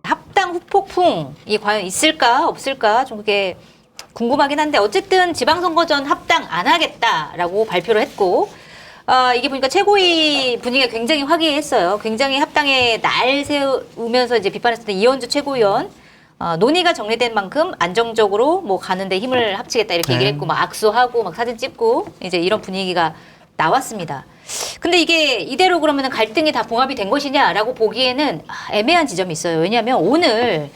합당 후폭풍이 과연 있을까 없을까 좀 그게 궁금하긴 한데 어쨌든 지방선거 전 합당 안 하겠다라고 발표를 했고 이게 보니까 최고위 분위기가 굉장히 화기애애했어요. 굉장히 합당에 날 세우면서 이제 비판했을 때 이현주 최고위원 논의가 정리된 만큼 안정적으로 뭐 가는데 힘을 합치겠다 이렇게 얘기를 했고 막 악수하고 막 사진 찍고 이제 이런 분위기가 나왔습니다. 근데 이게 이대로 그러면 갈등이 다 봉합이 된 것이냐라고 보기에는 애매한 지점이 있어요. 왜냐하면 오늘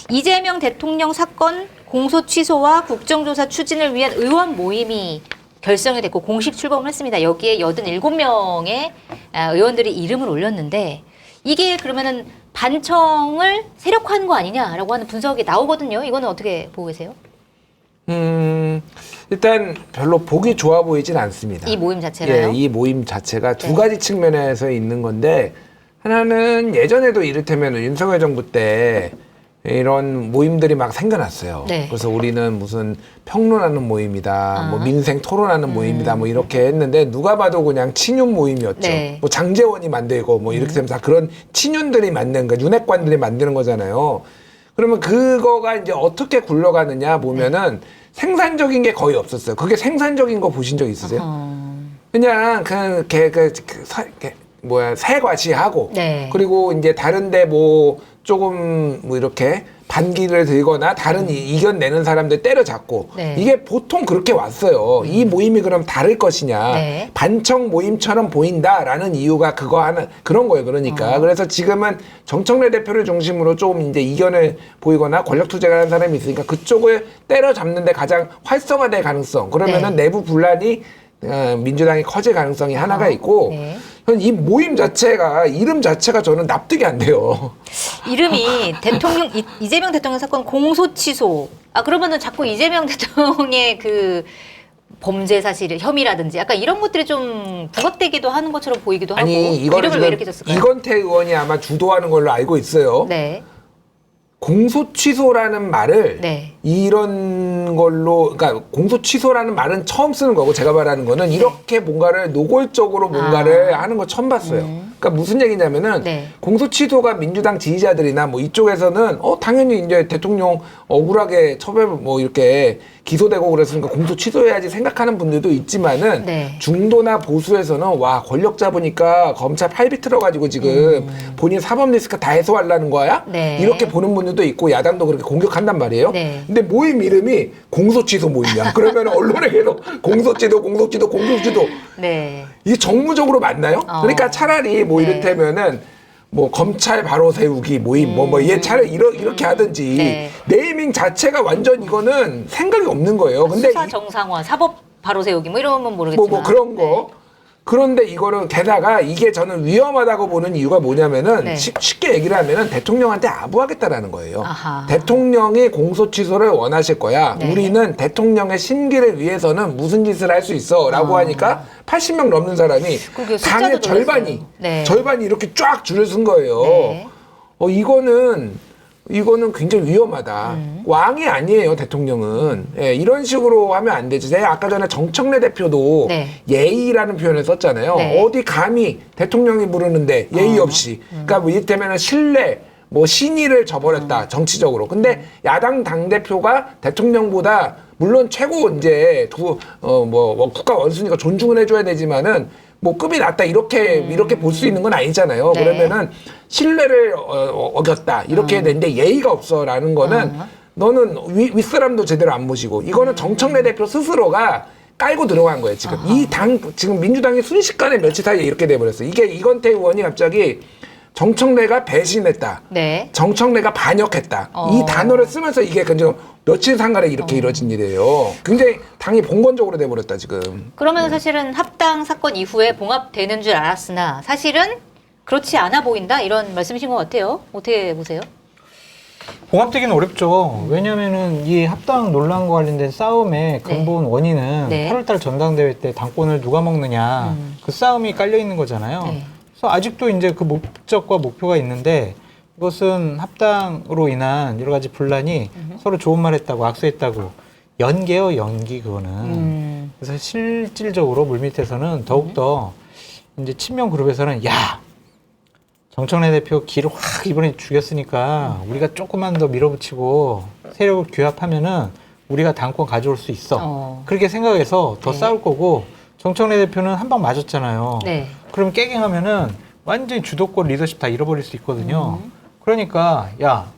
이재명 대통령 사건 공소 취소와 국정조사 추진을 위한 의원 모임이 결성이 됐고 공식 출범을 했습니다. 여기에 87명의 의원들이 이름을 올렸는데 이게 그러면은 반청을 세력화한 거 아니냐라고 하는 분석이 나오거든요. 이거는 어떻게 보고 계세요? 일단 별로 보기 좋아 보이진 않습니다. 이 모임 자체가요? 예, 이 모임 자체가 두 네. 가지 측면에서 있는 건데 하나는 예전에도 이를테면 윤석열 정부 때 이런 모임들이 막 생겨났어요. 네. 그래서 우리는 무슨 평론하는 모임이다, 뭐 민생 토론하는 모임이다, 뭐 이렇게 했는데 누가 봐도 그냥 친윤 모임이었죠. 네. 뭐 장제원이 만들고 뭐 이렇게 되면 다 그런 친윤들이 만드는 거, 윤핵관들이 만드는 거잖아요. 그러면 그거가 이제 어떻게 굴러가느냐 보면은 생산적인 게 거의 없었어요. 그게 생산적인 거 보신 적 있으세요? 그냥 새과시하고 네. 그리고 이제 다른데 뭐 조금 뭐 이렇게 반기를 들거나 다른 이견 내는 사람들 때려잡고 네. 이게 보통 그렇게 왔어요. 이 모임이 그럼 다를 것이냐 네. 반청 모임처럼 보인다라는 이유가 그거 하나 그런 거예요. 그러니까 그래서 지금은 정청래 대표를 중심으로 좀 이제 이견을 보이거나 권력 투쟁을 하는 사람이 있으니까 그쪽을 때려잡는데 가장 활성화될 가능성 그러면은 네. 내부 분란이 민주당이 커질 가능성이 하나가 있고 네. 이 모임 자체가 이름 자체가 저는 납득이 안 돼요. 이름이 대통령 이재명 대통령 사건 공소 취소. 그러면은 자꾸 이재명 대통령의 그 범죄 사실 혐의라든지 약간 이런 것들이 좀 부각되기도 하는 것처럼 보이기도 하고. 아니 이거를 이름을 왜 이렇게 줬을까요? 이건태 의원이 아마 주도하는 걸로 알고 있어요. 네. 공소 취소라는 말을 네. 이런 걸로 그러니까 공소 취소라는 말은 처음 쓰는 거고 제가 말하는 거는 이렇게 뭔가를 노골적으로 뭔가를 하는 거 처음 봤어요. 그러니까 무슨 얘기냐면은 네. 공소 취소가 민주당 지지자들이나 뭐 이쪽에서는 당연히 이제 대통령 억울하게 처벌 뭐 이렇게 기소되고 그랬으니까 공소 취소해야지 생각하는 분들도 있지만은 네. 중도나 보수에서는 와 권력 잡으니까 검찰 팔 비틀어 가지고 지금 본인 사법 리스크 다 해소하려는 거야? 네. 이렇게 보는 분들도 있고 야당도 그렇게 공격한단 말이에요. 네. 근데 모임 이름이 공소 취소 모임이야. 그러면 언론에 계속 공소 취소 네. 이게 정무적으로 맞나요? 그러니까 차라리 뭐 네. 이를테면은 뭐 검찰 바로 세우기 모임 얘 차라리 이렇게 하든지 네. 네이밍 자체가 완전 이거는 생각이 없는 거예요. 근데 수사 정상화, 사법 바로 세우기 뭐 이러면 모르겠지만. 뭐 그런 거. 그런데 이거는 게다가 이게 저는 위험하다고 보는 이유가 뭐냐면은 네. 쉽게 얘기를 하면은 대통령한테 아부하겠다라는 거예요. 아하. 대통령이 공소 취소를 원하실 거야. 네. 우리는 대통령의 심기를 위해서는 무슨 짓을 할 수 있어라고 하니까 80명 넘는 사람이 그러게요. 당의 숫자도 절반이 놀랐어요. 네. 절반이 이렇게 쫙 줄을 쓴 거예요. 네. 이거는 굉장히 위험하다. 왕이 아니에요, 대통령은. 예, 이런 식으로 하면 안 되지. 제가 아까 전에 정청래 대표도 네. 예의라는 표현을 썼잖아요. 네. 어디 감히 대통령이 부르는데 예의 없이. 그러니까 뭐 이를테면 신뢰, 뭐 신의를 저버렸다, 정치적으로. 근데 야당 당대표가 대통령보다 물론 최고 이제 국가 원수니까 존중을 해줘야 되지만은 뭐 급이 낮다 이렇게 볼 수 있는 건 아니잖아요. 네. 그러면은 신뢰를 어겼다 이렇게 되는데 예의가 없어라는 거는 너는 윗사람도 제대로 안 모시고 이거는 정청래 대표 스스로가 깔고 들어간 거예요. 지금 지금 민주당이 순식간에 며칠 사이에 이렇게 돼버렸어요. 이게 이건태 의원이 갑자기 정청래가 배신했다. 네. 정청래가 반역했다. 이 단어를 쓰면서 이게 그냥 며칠 상간에 이렇게 이뤄진 일이에요. 굉장히 당이 봉건적으로 돼버렸다 지금. 그러면 사실은 합당 사건 이후에 봉합되는 줄 알았으나 사실은 그렇지 않아 보인다 이런 말씀이신 것 같아요. 어떻게 보세요? 봉합되기는 어렵죠. 왜냐면은 이 합당 논란과 관련된 싸움의 근본 원인은 네. 8월달 전당대회 때 당권을 누가 먹느냐 그 싸움이 깔려 있는 거잖아요. 네. 그래서 아직도 이제 그 목적과 목표가 있는데 이것은 합당으로 인한 여러 가지 분란이 서로 좋은 말 했다고 악수했다고 연계요, 연기 그거는. 그래서 실질적으로 물밑에서는 더욱더 이제 친명 그룹에서는 야 정청래 대표 기를 확 이번에 죽였으니까 우리가 조금만 더 밀어붙이고 세력을 규합하면은 우리가 당권 가져올 수 있어. 그렇게 생각해서 더 네. 싸울 거고 정청래 대표는 한 방 맞았잖아요. 네. 그럼 깨갱하면은 완전히 주도권 리더십 다 잃어버릴 수 있거든요. 그러니까 야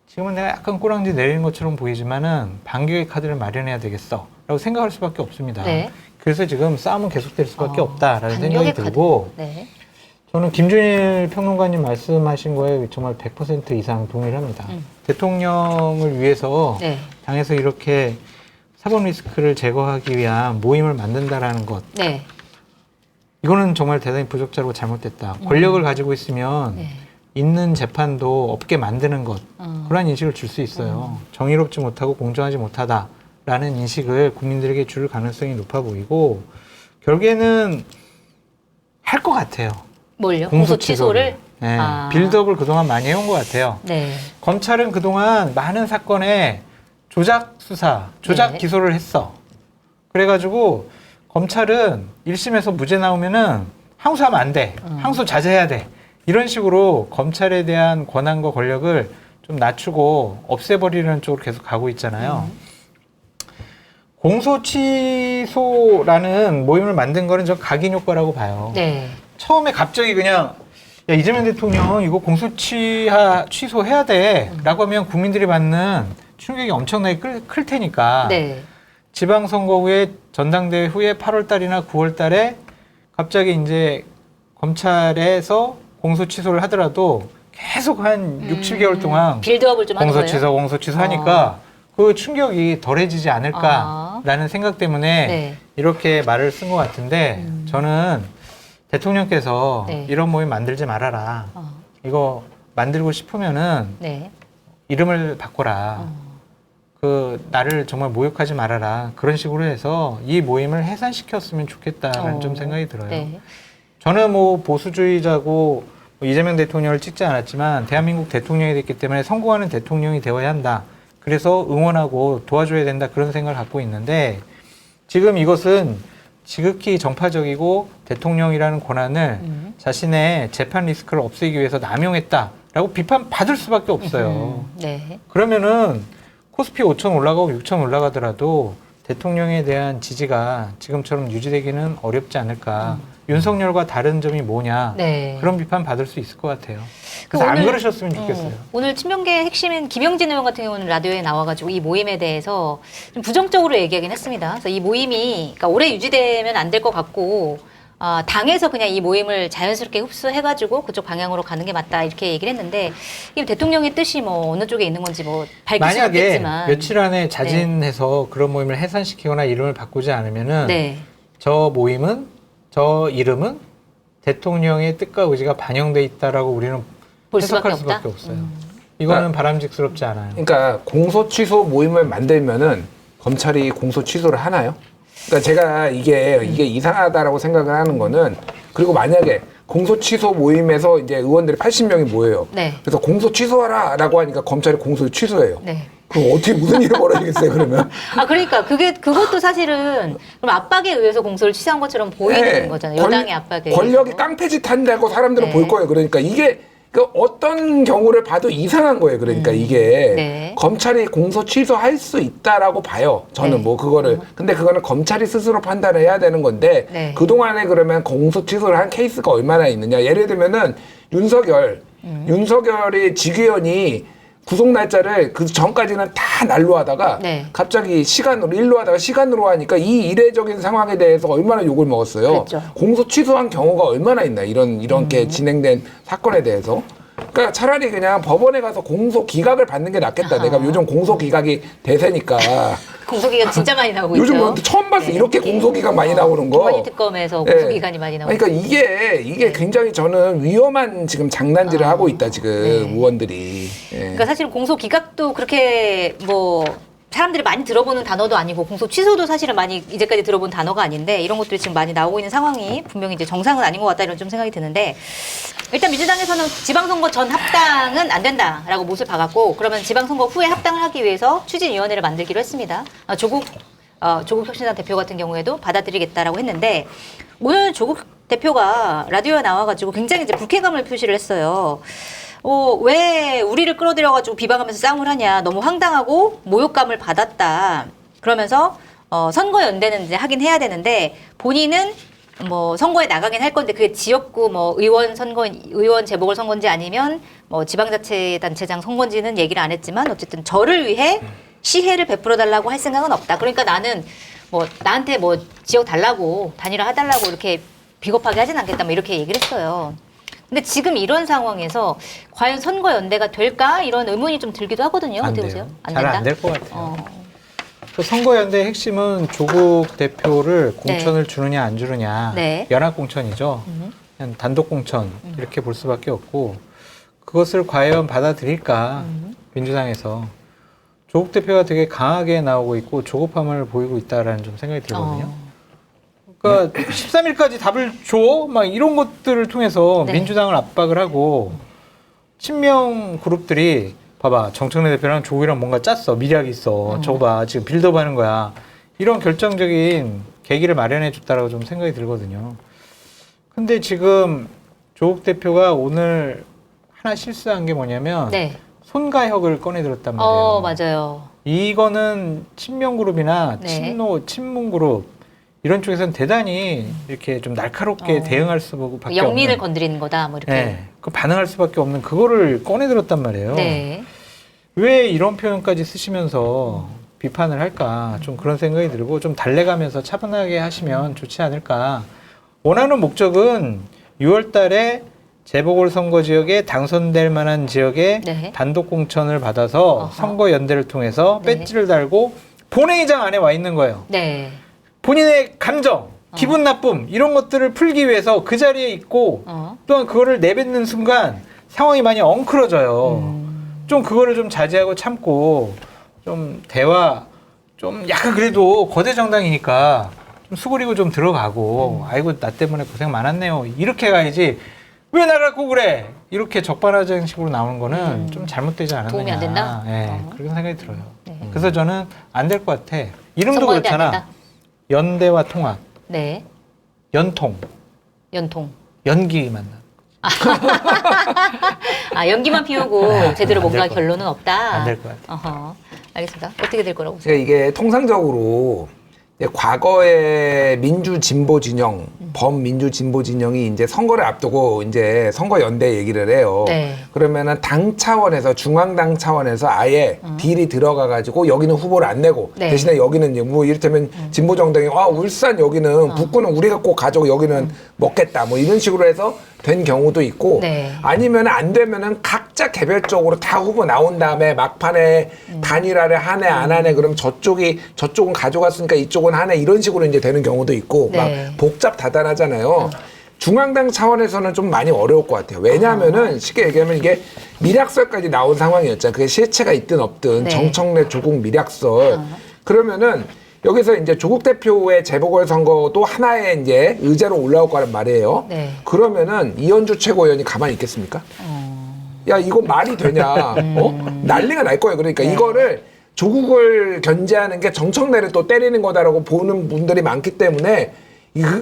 지금은 내가 약간 꼬랑지 내리는 것처럼 보이지만은 반격의 카드를 마련해야 되겠어 라고 생각할 수밖에 없습니다. 네. 그래서 지금 싸움은 계속될 수밖에 없다라는 반격의 생각이 카드. 들고 네. 저는 김준일 평론가님 말씀하신 거에 정말 100% 이상 동의를 합니다. 대통령을 위해서 네. 당에서 이렇게 사법 리스크를 제거하기 위한 모임을 만든다라는 것 네. 이거는 정말 대단히 부적절하고 잘못됐다. 권력을 가지고 있으면 네. 있는 재판도 없게 만드는 것 그런 인식을 줄 수 있어요. 정의롭지 못하고 공정하지 못하다라는 인식을 국민들에게 줄 가능성이 높아 보이고 결국에는 할 것 같아요. 뭘요? 공소 취소를? 네. 아. 빌드업을 그동안 많이 해온 것 같아요. 네. 검찰은 그동안 많은 사건에 조작 수사, 조작 네. 기소를 했어. 그래가지고 검찰은 1심에서 무죄 나오면은 항소하면 안 돼. 항소 자제해야 돼. 이런 식으로 검찰에 대한 권한과 권력을 좀 낮추고 없애버리는 쪽으로 계속 가고 있잖아요. 공소취소라는 모임을 만든 거는 저 각인 효과라고 봐요. 네. 처음에 갑자기 그냥 야, 이재명 대통령 이거 취소해야 돼 라고 하면 국민들이 받는 충격이 엄청나게 클 테니까 네. 지방선거 후에 전당대회 후에 8월 달이나 9월 달에 갑자기 이제 검찰에서 공소 취소를 하더라도 계속 한 6, 7개월 동안 빌드업을 좀 하는 거예요? 공소 취소 하니까 그 충격이 덜해지지 않을까라는 생각 때문에 네. 이렇게 말을 쓴 것 같은데 저는 대통령께서 네. 이런 모임 만들지 말아라. 이거 만들고 싶으면은 네. 이름을 바꿔라. 그 나를 정말 모욕하지 말아라. 그런 식으로 해서 이 모임을 해산시켰으면 좋겠다라는 좀 생각이 들어요. 네. 저는 뭐 보수주의자고 뭐 이재명 대통령을 찍지 않았지만 대한민국 대통령이 됐기 때문에 성공하는 대통령이 되어야 한다. 그래서 응원하고 도와줘야 된다. 그런 생각을 갖고 있는데 지금 이것은 지극히 정파적이고 대통령이라는 권한을 자신의 재판 리스크를 없애기 위해서 남용했다라고 비판받을 수밖에 없어요. 네. 그러면은 코스피 5천 올라가고 6천 올라가더라도 대통령에 대한 지지가 지금처럼 유지되기는 어렵지 않을까. 윤석열과 다른 점이 뭐냐. 네. 그런 비판 받을 수 있을 것 같아요. 그래서 안 오늘, 그러셨으면 좋겠어요. 오늘 친명계의 핵심인 김영진 의원 같은 경우는 라디오에 나와가지고 이 모임에 대해서 좀 부정적으로 얘기하긴 했습니다. 그래서 이 모임이 그러니까 오래 유지되면 안 될 것 같고 당에서 그냥 이 모임을 자연스럽게 흡수해가지고 그쪽 방향으로 가는 게 맞다 이렇게 얘기를 했는데 이 대통령의 뜻이 뭐 어느 쪽에 있는 건지 뭐 밝힐 수는 만약에 없겠지만 며칠 안에 자진해서 그런 모임을 해산시키거나 이름을 바꾸지 않으면은 네. 저 이름은 대통령의 뜻과 의지가 반영돼 있다라고 우리는 볼 해석할 수밖에 없다? 수밖에 없어요. 이거는 바람직스럽지 않아요. 그러니까 공소 취소 모임을 만들면은 검찰이 공소 취소를 하나요? 그러니까 제가 이게 이상하다라고 생각을 하는 거는 그리고 만약에 공소 취소 모임에서 이제 의원들이 80명이 모여요. 네. 그래서 공소 취소하라라고 하니까 검찰이 공소를 취소해요. 네. 그럼 어떻게 무슨 일이 벌어지겠어요, 그러면? 그러니까 그것도 사실은 그럼 압박에 의해서 공소를 취소한 것처럼 보이는 네. 거잖아요. 여당의 압박에 권력이 의해서. 깡패짓 한다고 사람들은 네. 볼 거예요. 그러니까 이게 그 어떤 경우를 봐도 이상한 거예요. 그러니까 이게 네. 검찰이 공소 취소할 수 있다라고 봐요. 저는 네. 뭐 그거를 근데 그거는 검찰이 스스로 판단을 해야 되는 건데 네. 그 동안에 그러면 공소 취소를 한 케이스가 얼마나 있느냐. 예를 들면은 윤석열이 직위원이 구속 날짜를 그 전까지는 다 날로 하다가 네. 갑자기 일로 하다가 시간으로 하니까 이 이례적인 상황에 대해서 얼마나 욕을 먹었어요. 그렇죠. 공소 취소한 경우가 얼마나 있나 이런 게 진행된 사건에 대해서. 그러니까 차라리 그냥 법원에 가서 공소 기각을 받는 게 낫겠다. 내가 요즘 공소 기각이 대세니까. 공소기간 진짜 많이 나오고 요즘 있죠. 처음 봤어. 이렇게 공소 기각 많이 나오는 거. 김건희 특검에서 공소기간이 많이 나오고. 그러니까 이게 굉장히 저는 위험한 지금 장난질을 하고 있다 지금 의원들이. 예. 그러니까 사실 공소 기각도 그렇게 뭐 사람들이 많이 들어보는 단어도 아니고 공소 취소도 사실은 많이 이제까지 들어본 단어가 아닌데 이런 것들이 지금 많이 나오고 있는 상황이 분명히 이제 정상은 아닌 것 같다 이런 좀 생각이 드는데 일단 민주당에서는 지방선거 전 합당은 안 된다라고 못을 박았고 그러면 지방선거 후에 합당을 하기 위해서 추진위원회를 만들기로 했습니다. 조국 혁신당 대표 같은 경우에도 받아들이겠다라고 했는데 오늘 조국 대표가 라디오에 나와가지고 굉장히 이제 불쾌감을 표시를 했어요. 왜 우리를 끌어들여가지고 비방하면서 싸움을 하냐. 너무 황당하고 모욕감을 받았다. 그러면서 선거연대는 이제 하긴 해야 되는데 본인은 뭐 선거에 나가긴 할 건데 그게 지역구 뭐 의원 재보궐선거인지 아니면 뭐 지방자치단체장 선거인지는 얘기를 안 했지만 어쨌든 저를 위해 시혜를 베풀어 달라고 할 생각은 없다. 그러니까 나는 뭐 나한테 뭐 지역 달라고 단일화 해달라고 이렇게 비겁하게 하진 않겠다. 뭐 이렇게 얘기를 했어요. 근데 지금 이런 상황에서 과연 선거연대가 될까 이런 의문이 좀 들기도 하거든요. 어떻게 보세요? 잘 안 될 것 같아요. 그 선거연대의 핵심은 조국 대표를 공천을 주느냐 안 주느냐. 네. 연합공천이죠. 그냥 단독공천 이렇게 볼 수밖에 없고 그것을 과연 받아들일까 민주당에서. 조국 대표가 되게 강하게 나오고 있고 조급함을 보이고 있다라는 좀 생각이 들거든요. 그러니까 13일까지 답을 줘? 막 이런 것들을 통해서 네. 민주당을 압박을 하고 친명 그룹들이 봐봐 정청래 대표랑 조국이랑 뭔가 짰어. 미략이 있어. 저거 봐. 지금 빌드업하는 거야. 이런 결정적인 계기를 마련해 줬다라고 좀 생각이 들거든요. 근데 지금 조국 대표가 오늘 하나 실수한 게 뭐냐면 네. 손가혁을 꺼내들었단 말이에요. 맞아요. 이거는 친명 그룹이나 네. 친문 그룹 이런 쪽에서는 대단히 이렇게 좀 날카롭게 대응할 수밖에 영린을 없는. 건드리는 거다. 뭐 이렇게. 네, 그 반응할 수밖에 없는 그거를 꺼내들었단 말이에요. 네. 왜 이런 표현까지 쓰시면서 비판을 할까? 좀 그런 생각이 들고 좀 달래가면서 차분하게 하시면 좋지 않을까? 원하는 목적은 6월 달에 재보궐선거 지역에 당선될 만한 지역에 네. 단독 공천을 받아서 어허. 선거 연대를 통해서 네. 배지를 달고 본회의장 안에 와 있는 거예요. 네. 본인의 감정, 기분 나쁨 이런 것들을 풀기 위해서 그 자리에 있고 또한 그거를 내뱉는 순간 상황이 많이 엉클어져요. 좀 그거를 좀 자제하고 참고 좀 대화 좀 약간 그래도 거대 정당이니까 좀 수그리고 좀 들어가고 아이고 나 때문에 고생 많았네요 이렇게 가야지 왜 나를 갖고 그래 이렇게 적반하장 식으로 나오는 거는 좀 잘못되지 않았느냐. 도움이 안 된다? 네, 그런 생각이 들어요. 네. 그래서 저는 안 될 것 같아. 이름도 선거연대 안 그렇잖아. 된다? 연대와 통합, 네. 연통, 연통. 연기 만남. 연기만 피우고 제대로 안 뭔가 될 것 결론은 없다. 안 될 것 같아요. 어허. 알겠습니다. 어떻게 될 거라고 보세요? 그러니까 이게 통상적으로 이제 과거의 민주 진보 진영, 범민주 진보 진영이 이제 선거를 앞두고 이제 선거 연대 얘기를 해요. 네. 그러면은 당 차원에서 중앙당 차원에서 아예 딜이 들어가 가지고 여기는 후보를 안 내고 네. 대신에 여기는 이제 뭐 이를테면 진보 정당이 울산 여기는 북구는 우리가 꼭 가지고 여기는 먹겠다 뭐 이런 식으로 해서 된 경우도 있고 네. 아니면 안 되면은 각자 개별적으로 다 후보 나온 다음에 막판에 단일화를 하네 안 하네 그럼 저쪽은 가져갔으니까 이쪽은 하네 이런 식으로 이제 되는 경우도 있고 네. 막 복잡다단하잖아요. 중앙당 차원에서는 좀 많이 어려울 것 같아요. 왜냐하면은 쉽게 얘기하면 이게 미략설까지 나온 상황이었잖아요. 그게 실체가 있든 없든 네. 정청래 조국 미략설. 그러면은 여기서 이제 조국 대표의 재보궐선거도 하나의 이제 의제로 올라올 거란 말이에요. 네. 그러면은 이현주 최고위원이 가만히 있겠습니까? 야 이거 말이 되냐? 난리가 날 거예요. 그러니까 네. 이거를 조국을 견제하는 게 정청래를 또 때리는 거다라고 보는 분들이 많기 때문에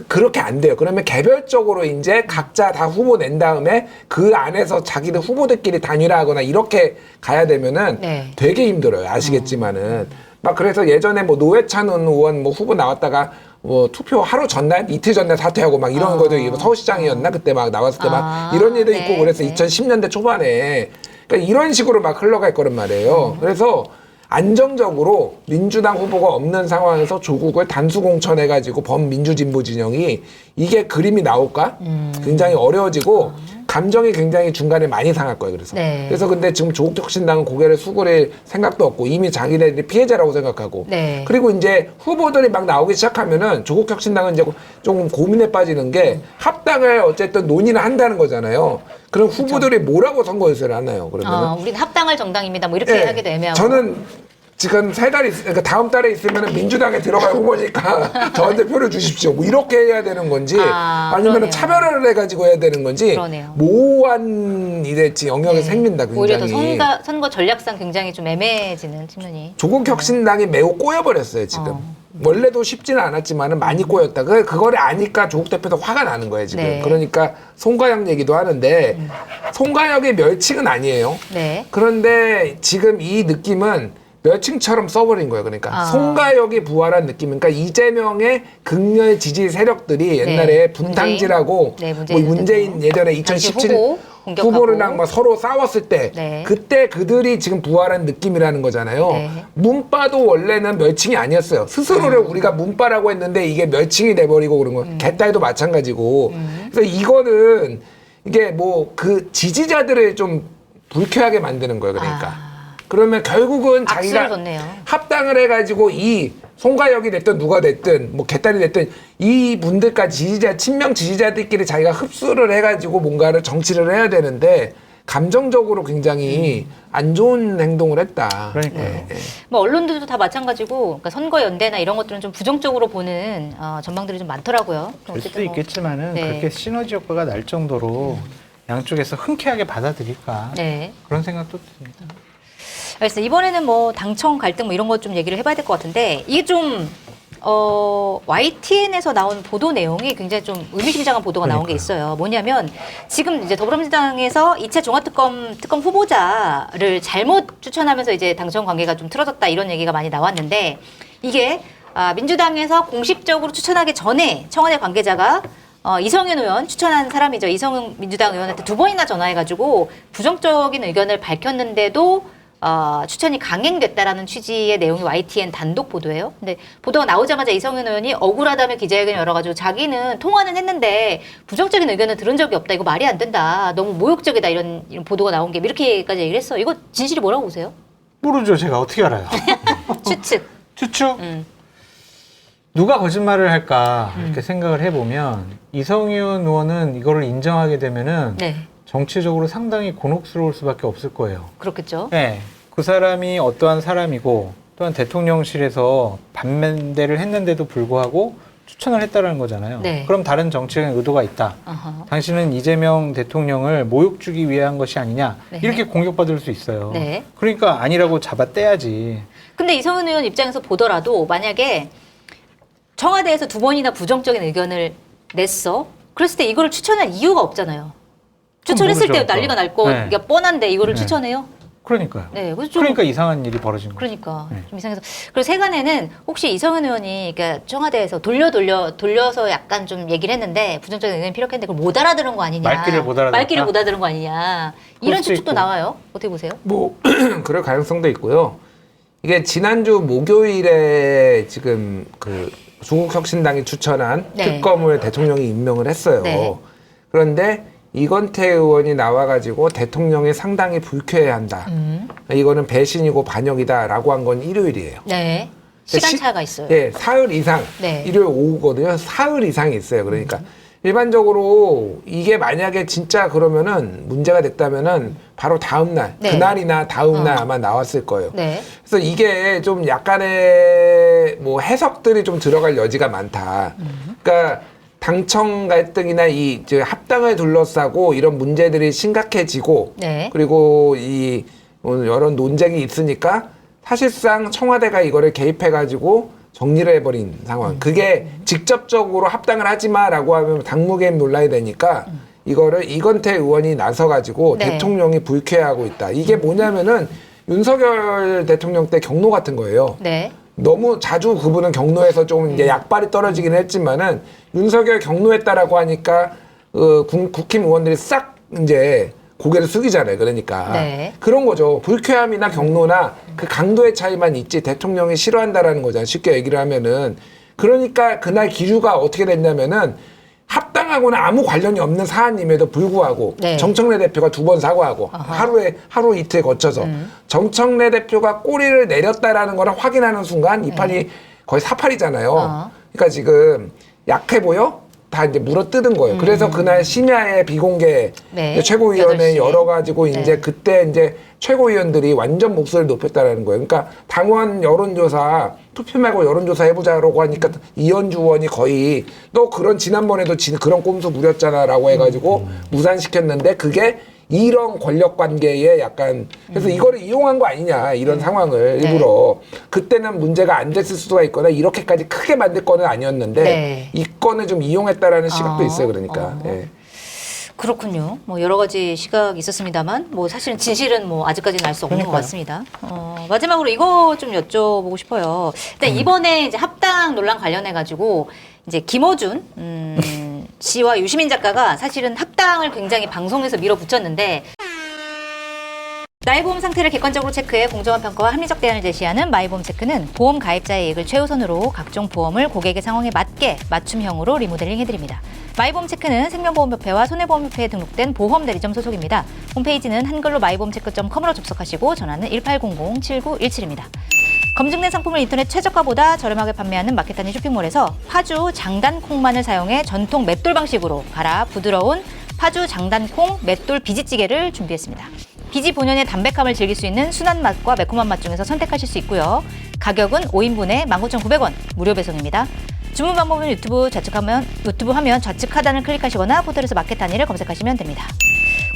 그렇게 안 돼요. 그러면 개별적으로 이제 각자 다 후보 낸 다음에 그 안에서 자기들 후보들끼리 단일화하거나 이렇게 가야 되면은 네. 되게 힘들어요. 아시겠지만은. 막 그래서 예전에 뭐 노회찬 의원 뭐 후보 나왔다가 뭐 투표 하루 전날 이틀 전날 사퇴하고 막 이런 것도 서울시장이었나 그때 막 나왔을 때 막 이런 일도 있고 그래서 2010년대 초반에 그러니까 이런 식으로 막 흘러갈 거란 말이에요. 그래서 안정적으로 민주당 후보가 없는 상황에서 조국을 단수 공천해가지고 범민주진보 진영이 이게 그림이 나올까? 굉장히 어려워지고 감정이 굉장히 중간에 많이 상할 거예요. 그래서 네. 그래서 근데 지금 조국혁신당은 고개를 수그릴 생각도 없고 이미 자기네들이 피해자라고 생각하고 네. 그리고 이제 후보들이 막 나오기 시작하면은 조국혁신당은 이제 좀 고민에 빠지는 게 합당을 어쨌든 논의를 한다는 거잖아요. 그럼 후보들이 뭐라고 선거유세를 하나요? 그러면 우리는 합당할 정당입니다. 뭐 이렇게 하기도 애매하고. 저는 지금 그러니까 다음 달에 있으면 민주당에 들어갈 후보니까 저한테 표를 주십시오. 뭐 이렇게 해야 되는 건지 아니면 그러네요. 차별화를 해가지고 해야 되는 건지 그러네요. 모호한 일일지 영역이 생긴다. 굉장히. 오히려 더 선거 전략상 굉장히 좀 애매해지는 측면이. 조국 혁신당이 매우 꼬여버렸어요 지금. 원래도 쉽지는 않았지만은 많이 꼬였다. 그거를 아니까 조국 대표도 화가 나는 거예요 지금. 네. 그러니까 송가혁 얘기도 하는데 송가혁의 멸칭은 아니에요. 네. 그런데 지금 이 느낌은 멸칭처럼 써버린 거예요. 그러니까 송가혁이 부활한 느낌. 그러니까 이재명의 극렬 지지 세력들이 옛날에 분탕질하고 문재인 예전에 2017 후보랑 막 서로 싸웠을 때 그때 그들이 지금 부활한 느낌이라는 거잖아요. 문바도 원래는 멸칭이 아니었어요. 스스로를 우리가 문바라고 했는데 이게 멸칭이 돼버리고 그런 거예요. 개딸도 마찬가지고. 그래서 이거는 이게 뭐 그 지지자들을 좀 불쾌하게 만드는 거예요. 그러니까. 그러면 결국은 자기가 합당을 해가지고 이 송가혁이 됐든 누가 됐든 뭐 개딸이 됐든 이 분들까지 지지자 친명 지지자들끼리 자기가 흡수를 해가지고 뭔가를 정치를 해야 되는데 감정적으로 굉장히 안 좋은 행동을 했다. 그러니까요. 뭐 언론들도 다 마찬가지고 그러니까 선거 연대나 이런 것들은 좀 부정적으로 보는 전망들이 좀 많더라고요. 될 수도 있겠지만은 네. 그렇게 시너지 효과가 날 정도로 양쪽에서 흔쾌하게 받아들일까 그런 생각도 듭니다. 알겠습니다. 이번에는 뭐 당청 갈등 뭐 이런 것 좀 얘기를 해봐야 될 것 같은데 이게 좀 YTN에서 나온 보도 내용이 굉장히 좀 의미심장한 보도가 나온 게 있어요. 뭐냐면 지금 이제 더불어민주당에서 2차 특검 후보자를 잘못 추천하면서 이제 당청 관계가 좀 틀어졌다 이런 얘기가 많이 나왔는데 이게 민주당에서 공식적으로 추천하기 전에 청와대 관계자가 이성윤 의원 추천한 사람이죠. 이성윤 민주당 의원한테 2번이나 전화해가지고 부정적인 의견을 밝혔는데도 추천이 강행됐다라는 취지의 내용이 YTN 단독 보도예요. 근데 보도가 나오자마자 이성윤 의원이 억울하다며 기자회견을 열어가지고 자기는 통화는 했는데 부정적인 의견을 들은 적이 없다. 이거 말이 안 된다. 너무 모욕적이다. 이런 보도가 나온 게 이렇게까지 얘기를 했어. 이거 진실이 뭐라고 보세요? 모르죠. 제가 어떻게 알아요? 추측. 추측? 누가 거짓말을 할까 이렇게 생각을 해보면 이성윤 의원은 이거를 인정하게 되면은 정치적으로 상당히 곤혹스러울 수밖에 없을 거예요. 그렇겠죠. 네. 그 사람이 어떠한 사람이고 또한 대통령실에서 반대를 했는데도 불구하고 추천을 했다는 거잖아요. 그럼 다른 정치적인 의도가 있다. 당신은 이재명 대통령을 모욕 주기 위해 한 것이 아니냐. 이렇게 공격받을 수 있어요. 그러니까 아니라고 잡아떼야지. 근데 이성윤 의원 입장에서 보더라도 만약에 청와대에서 2번이나 부정적인 의견을 냈어. 그랬을 때 이거를 추천할 이유가 없잖아요. 추천했을 때 난리가 날 거 뻔한데 이거를 추천해요? 그러니까요. 그래서 그러니까 이상한 일이 벌어진 거죠. 그러니까 좀 이상해서. 그리고 세간에는 혹시 이성윤 의원이 그러니까 청와대에서 돌려서 약간 좀 얘기를 했는데 부정적인 의견이 필요했는데 그걸 못 알아들은 거 아니냐. 말귀를 못 알아들은 거 아니냐. 이런 추측도 나와요. 어떻게 보세요? 뭐 그럴 가능성도 있고요. 이게 지난주 목요일에 지금 그 조국혁신당이 추천한 특검을 대통령이 임명을 했어요. 그런데 이건태 의원이 나와가지고 대통령이 상당히 불쾌해한다. 이거는 배신이고 반역이다라고 한 건 일요일이에요. 시간차가 있어요. 사흘 이상. 일요일 오후거든요. 사흘 이상이 있어요. 그러니까 일반적으로 이게 만약에 진짜 그러면은 문제가 됐다면은 바로 다음 날, 그날이나 다음 날 아마 나왔을 거예요. 그래서 이게 좀 약간의 뭐 해석들이 좀 들어갈 여지가 많다. 그러니까 당청 갈등이나 이 합당을 둘러싸고 이런 문제들이 심각해지고 그리고 이 여러 논쟁이 있으니까 사실상 청와대가 이거를 개입해가지고 정리를 해버린 상황. 그게 직접적으로 합당을 하지 마라고 하면 당무개입 논란이 되니까 이거를 이건태 의원이 나서가지고 대통령이 불쾌해하고 있다. 이게 뭐냐면은 윤석열 대통령 때 경로 같은 거예요. 너무 자주 그분은 경로에서 좀 이제 약발이 떨어지긴 했지만은 윤석열 경로했다라고 하니까 국힘 의원들이 싹 이제 고개를 숙이잖아요. 그러니까 그런 거죠. 불쾌함이나 경로나 그 강도의 차이만 있지 대통령이 싫어한다라는 거잖아요. 쉽게 얘기를 하면은. 그러니까 그날 기류가 어떻게 됐냐면은 합당하고는 아무 관련이 없는 사안임에도 불구하고 정청래 대표가 2번 사과하고 하루 이틀 거쳐서 정청래 대표가 꼬리를 내렸다라는 거를 확인하는 순간 이 판이 거의 사팔이잖아요. 그러니까 지금 약해 보여? 다 이제 물어뜯은 거예요. 그래서 그날 심야에 비공개 최고위원회 열어가지고 이제 그때 이제 최고위원들이 완전 목소리를 높였다라는 거예요. 그러니까 당원 여론조사 투표 말고 여론조사 해보자라고 하니까 이현주 의원이 거의 너 그런 지난번에도 그런 꼼수 부렸잖아라고 해가지고 무산시켰는데 그게 이런 권력 관계에 약간 그래서 이거를 이용한 거 아니냐 이런 상황을 네. 일부러 그때는 문제가 안 됐을 수가 있거나 이렇게까지 크게 만들 거는 아니었는데 네. 이 건을 좀 이용했다라는 시각도 아, 있어요. 그러니까 예. 그렇군요. 뭐 여러 가지 시각이 있었습니다만 뭐 사실은 진실은 뭐 아직까지는 알 수 없는 것 그러니까요. 같습니다. 마지막으로 이거 좀 여쭤보고 싶어요. 일단 이번에 이제 합당 논란 관련해 가지고 이제 김어준 씨와 유시민 작가가 사실은 합당을 굉장히 방송에서 밀어붙였는데 나의 보험 상태를 객관적으로 체크해 공정한 평가와 합리적 대안을 제시하는 마이보험 체크는 보험 가입자의 이익을 최우선으로 각종 보험을 고객의 상황에 맞게 맞춤형으로 리모델링 해드립니다. 마이보험 체크는 생명보험협회와 손해보험협회에 등록된 보험대리점 소속입니다. 홈페이지는 한글로 마이보험체크.com으로 접속하시고 전화는 1800-7917입니다. 검증된 상품을 인터넷 최저가보다 저렴하게 판매하는 마켓단위 쇼핑몰에서 파주 장단콩만을 사용해 전통 맷돌 방식으로 갈아 부드러운 파주 장단콩 맷돌 비지찌개를 준비했습니다. 비지 본연의 담백함을 즐길 수 있는 순한 맛과 매콤한 맛 중에서 선택하실 수 있고요. 가격은 5인분에 19,900원, 무료 배송입니다. 주문 방법은 유튜브 화면 좌측 하단을 클릭하시거나 포털에서 마켓 단위를 검색하시면 됩니다.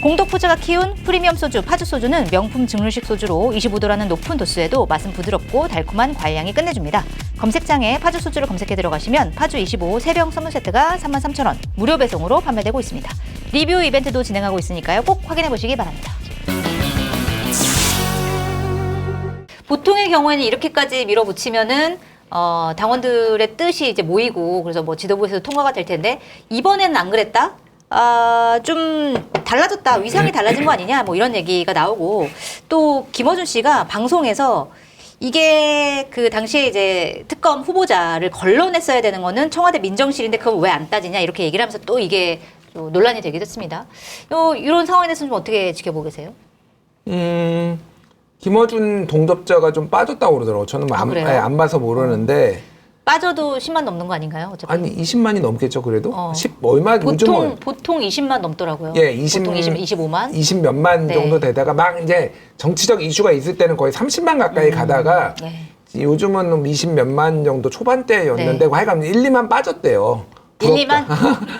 공덕포차가 키운 프리미엄 소주 파주 소주는 명품 증류식 소주로 25도라는 높은 도수에도 맛은 부드럽고 달콤한 과일향이 끝내줍니다. 검색창에 파주 소주를 검색해 들어가시면 파주 25 3병 선물 세트가 33,000원 무료 배송으로 판매되고 있습니다. 리뷰 이벤트도 진행하고 있으니까요. 꼭 확인해 보시기 바랍니다. 보통의 경우에는 이렇게까지 밀어붙이면은 당원들의 뜻이 이제 모이고 그래서 뭐 지도부에서 통과가 될 텐데 이번에는 안 그랬다? 좀 달라졌다. 위상이 달라진 거 아니냐? 뭐 이런 얘기가 나오고 또 김어준 씨가 방송에서 이게 그 당시에 이제 특검 후보자를 걸러냈어야 되는 거는 청와대 민정실인데 그걸 왜 안 따지냐 이렇게 얘기를 하면서 또 이게 좀 논란이 되기도 했습니다. 이런 상황에 대해서는 좀 어떻게 지켜보고 계세요? 김어준 동접자가 좀 빠졌다고 그러더라고요. 저는 뭐 그래요? 안 봐서 모르는데 빠져도 10만 넘는 거 아닌가요? 어차피? 아니 20만이 넘겠죠 그래도 10 얼마 요즘은 보통 20만 넘더라고요. 예, 20, 보통 25만. 20 몇만 네. 정도 되다가 막 이제 정치적 이슈가 있을 때는 거의 30만 가까이 가다가 네. 요즘은 20 몇만 정도 초반대였는데 네. 하여간 1, 2만 빠졌대요. 1, 2만?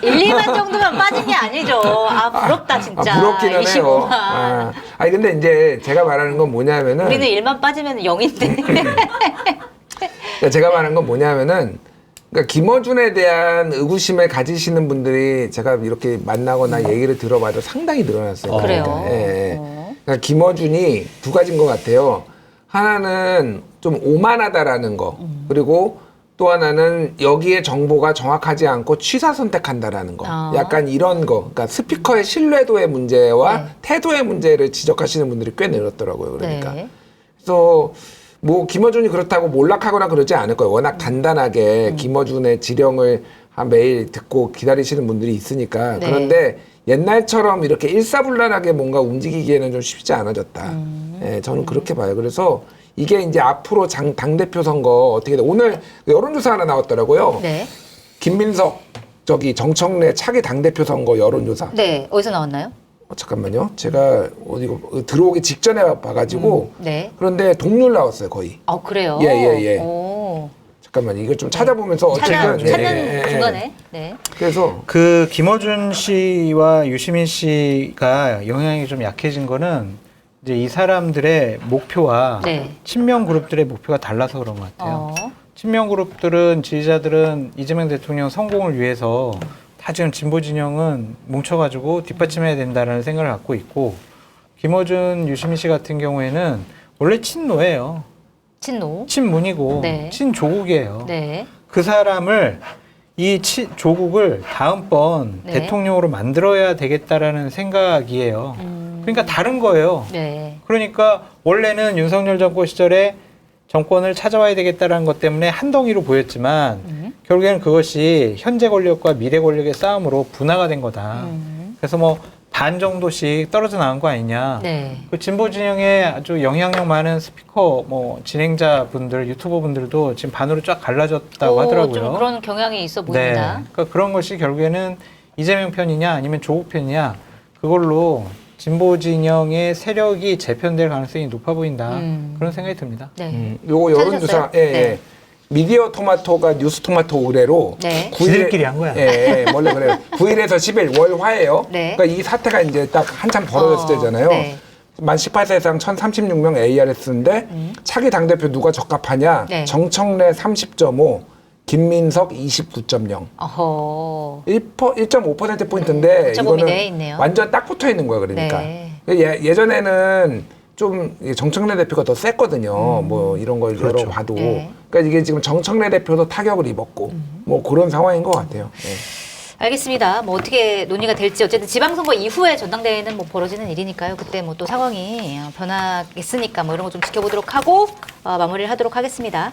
1, 2만 정도면 빠진 게 아니죠. 부럽다, 진짜. 부럽기는 25만. 해요. 아니, 근데 이제 제가 말하는 건 뭐냐면은. 우리는 1만 빠지면 0인데. 그러니까 제가 말하는 건 뭐냐면은. 그러니까 김어준에 대한 의구심을 가지시는 분들이 제가 이렇게 만나거나 얘기를 들어봐도 상당히 늘어났어요. 그래요? 그러니까, 예. 그러니까 김어준이 두 가지인 것 같아요. 하나는 좀 오만하다라는 거. 그리고 또 하나는 여기에 정보가 정확하지 않고 취사 선택한다라는 거. 약간 이런 거. 그러니까 스피커의 신뢰도의 문제와 네. 태도의 문제를 지적하시는 분들이 꽤 늘었더라고요. 그러니까. 네. 그래서 뭐 김어준이 그렇다고 몰락하거나 그러지 않을 거예요. 워낙 단단하게 김어준의 지령을 매일 듣고 기다리시는 분들이 있으니까. 네. 그런데 옛날처럼 이렇게 일사불란하게 뭔가 움직이기에는 좀 쉽지 않아졌다. 예, 저는 그렇게 봐요. 그래서 이게 이제 앞으로 당대표 선거 어떻게 돼? 오늘 여론조사 하나 나왔더라고요. 네. 김민석 정청래 차기 당대표 선거 여론조사. 네. 어디서 나왔나요? 잠깐만요. 제가 어디 들어오기 직전에 봐가지고. 네. 그런데 동률 나왔어요, 거의. 그래요? 예. 오. 잠깐만, 이거 좀 찾아보면서 어쨌든. 찾는 중간에. 네. 그래서 그 김어준 씨와 유시민 씨가 영향이 좀 약해진 거는 이제 이 사람들의 목표와 네. 친명 그룹들의 목표가 달라서 그런 것 같아요. 친명 그룹들은 지지자들은 이재명 대통령 성공을 위해서 다 지금 진보 진영은 뭉쳐가지고 뒷받침해야 된다라는 생각을 갖고 있고 김어준, 유시민 씨 같은 경우에는 원래 친노예요. 친노. 친문이고 네. 친조국이에요. 네. 그 사람을 조국을 다음번 네. 대통령으로 만들어야 되겠다라는 생각이에요. 그러니까 다른 거예요. 네. 그러니까 원래는 윤석열 정권 시절에 정권을 찾아와야 되겠다라는 것 때문에 한 덩이로 보였지만 결국에는 그것이 현재 권력과 미래 권력의 싸움으로 분화가 된 거다. 그래서 뭐 반 정도씩 떨어져 나간 거 아니냐. 네. 그 진보 진영에 아주 영향력 많은 스피커, 뭐 진행자분들, 유튜버분들도 지금 반으로 쫙 갈라졌다고 하더라고요. 좀 그런 경향이 있어 보인다. 네. 그러니까 그런 것이 결국에는 이재명 편이냐 아니면 조국 편이냐 그걸로 진보 진영의 세력이 재편될 가능성이 높아 보인다. 그런 생각이 듭니다. 네. 요거 여론조사, 찾으셨어요? 예. 네. 미디어 토마토가 뉴스 토마토 의뢰로 네. 지들끼리 한 거야. 예, 원래 그래요. 9일에서 10일 월화예요. 네. 그러니까 이 사태가 이제 딱 한참 벌어졌을 때잖아요. 네. 만 18세 이상 1036명 ARS인데 차기 당대표 누가 적합하냐? 네. 정청래 30.5, 김민석 29.0. 어허. 1.5%포인트인데 오차범위 내에 이거는 있네요. 완전 딱 붙어 있는 거야, 그러니까. 네. 예전에는 좀 정청래 대표가 더 셌거든요. 뭐 이런 걸 그렇죠. 여러 봐도. 네. 그러니까 이게 지금 정청래 대표도 타격을 입었고 뭐 그런 상황인 것 같아요. 예. 알겠습니다. 뭐 어떻게 논의가 될지 어쨌든 지방선거 이후에 전당대회는 뭐 벌어지는 일이니까요. 그때 뭐 또 상황이 변하겠으니까 뭐 이런 거 좀 지켜보도록 하고 마무리를 하도록 하겠습니다.